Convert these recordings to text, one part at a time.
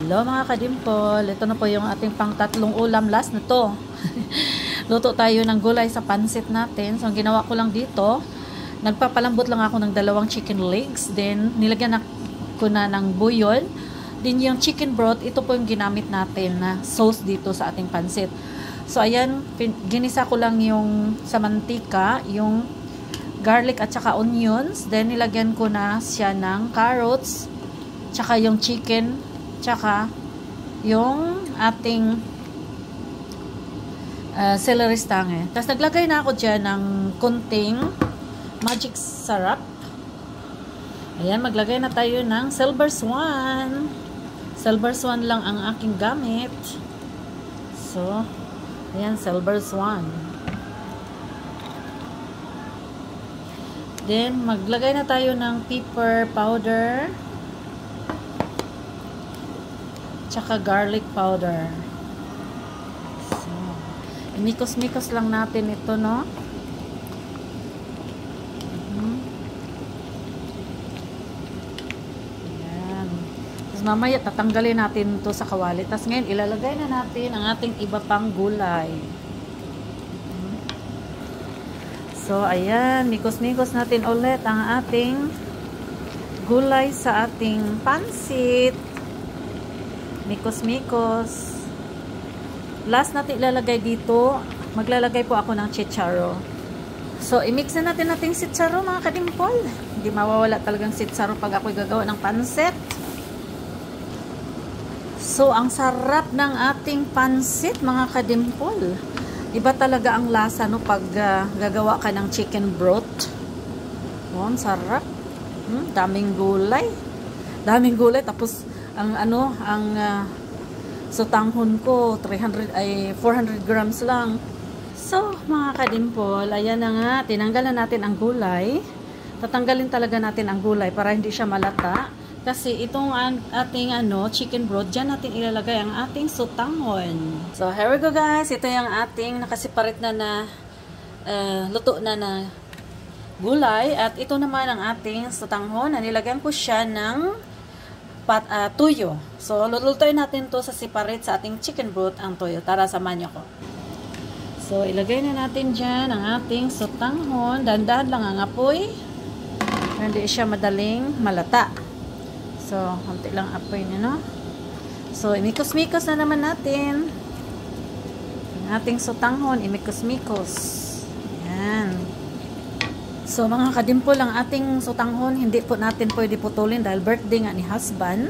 Hello mga kadimpol, ito na po yung ating pang-tatlong ulam, last na to. Luto tayo ng gulay sa pansit natin. So ang ginawa ko lang dito, nagpapalambot lang ako ng 2 chicken legs, then nilagyan ko na ng buyon. Then yung chicken broth, ito po yung ginamit natin na sauce dito sa ating pansit. So ayan, ginisa ko lang yung sa mantika, yung garlic at saka onions, then nilagyan ko na siya ng carrots, tsaka yung chicken, tsaka yung ating celery stange. Tapos naglagay na ako dyan ng kunting magic syrup. Ayan, maglagay na tayo ng Silver Swan. Silver Swan lang ang aking gamit. So, ayan, Silver Swan. Then, maglagay na tayo ng pepper powder, tsaka garlic powder. So, imikos-mikos lang natin ito, no? Ayan. Tapos mamaya tatanggalin natin ito sa kawali. Tapos ngayon ilalagay na natin ang ating iba pang gulay. So, ayan, mikos-mikos natin ulit ang ating gulay sa ating pansit. Mikos-mikos. Last natin ilalagay dito, maglalagay po ako ng chicharo. So, i-mix na natin chicharo mga kadimpol. Hindi mawawala talagang chicharo pag ako'y gagawa ng pansit. So, ang sarap ng ating pansit mga kadimpol. Iba talaga ang lasa no pag gagawa ka ng chicken broth. Oh, ang sarap. Daming gulay. Daming gulay tapos ang sutanghon ko 400 grams lang. So mga kadimpol, ayan na nga, tinanggal na natin ang gulay. Tatanggalin talaga natin ang gulay para hindi siya malata, kasi itong ating chicken broth, dyan natin ilalagay ang ating sutanghon. So here we go guys, ito yung ating nakasiparit na luto na gulay, at ito naman ang ating sutanghon na nilagyan ko siya ng tuyo. So, lulutuin natin to sa separate sa ating chicken broth ang tuyo. Tara, samahan niyo ko. So, ilagay na natin dyan ang ating sutanghon. Dahan-dahan lang ang apoy. Hindi siya madaling malata. So, konti lang apoy niya, no? So, imikos-mikos na naman natin. Ang ating sutanghon, imikos-mikos. Ayan. So mga kadimpol, ang ating sutanghon hindi po natin pwede putulin dahil birthday nga ni husband.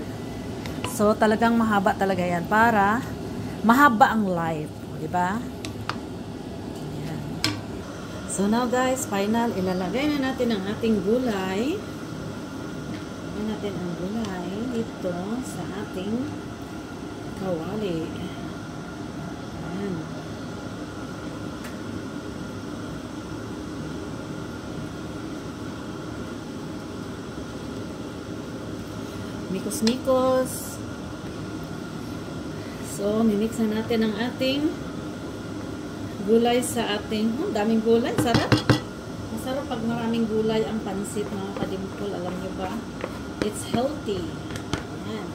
So talagang mahaba talaga yan para mahaba ang life, di ba? Ayan. So now guys, final, ilalagay na natin ang ating gulay. Ilalagay natin ang gulay dito sa ating kawali. Ayan. Mikos-mikos. So, mimix na natin ang ating gulay sa ating, daming gulay, sarap. Masarap pag maraming gulay ang pansit mga kadimpol, alam nyo ba? It's healthy. Ayan.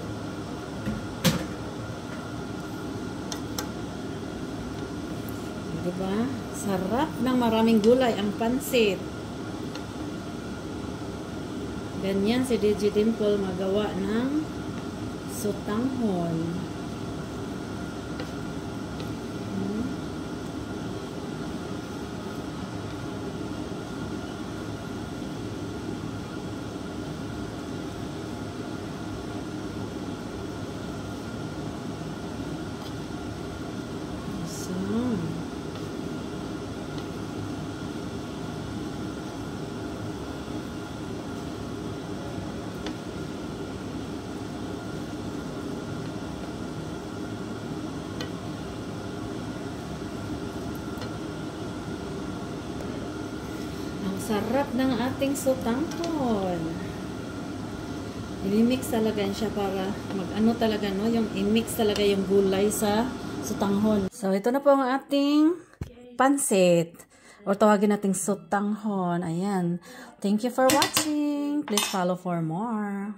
Diba? Sarap ng maraming gulay ang pansit. Ganyan si DJ Dimple magawa ng sutanghon. Sarap ng ating sutanghon. I-mix talaga siya para mag-ano talaga, no? Yung i-mix talaga yung gulay sa sutanghon. So, ito na po ang ating pansit. Or tawagin nating sutanghon. Ayan. Thank you for watching. Please follow for more.